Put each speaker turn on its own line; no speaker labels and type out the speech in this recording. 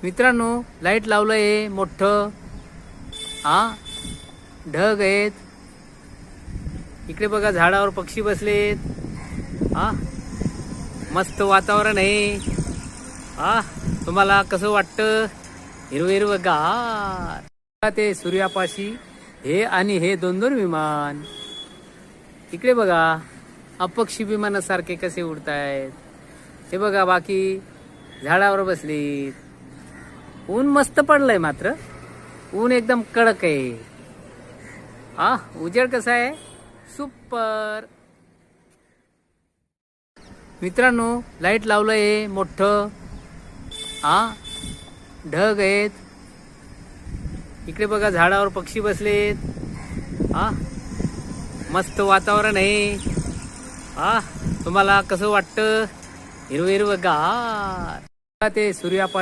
मित्रांनो, लाईट लावलंय मोठं. ढग आहेत. इकडे बघा, झाडावर पक्षी बसलेत. मस्त वातावरण आहे. तुम्हाला कसं वाटतं? हिरवं हिरवं गार. ते सूर्यापाशी हे आणि हे दोन दोन विमान. इकडे बघा, अपक्षी विमानासारखे कसे उडतायत. हे बघा, बाकी झाडावर बसलीत. ऊन मस्त पडलंय, मात्र ऊन एकदम कडक आहे. उजेड कसा आहे? सुपर. मित्रांनो, लाईट लावलंय मोठं. ढग आहेत. इकडे बघा, झाडावर पक्षी बसलेत. मस्त वातावरण आहे. तुम्हाला कसं वाटतं? हिरवं हिरवं गार. ते सूर्यापाशी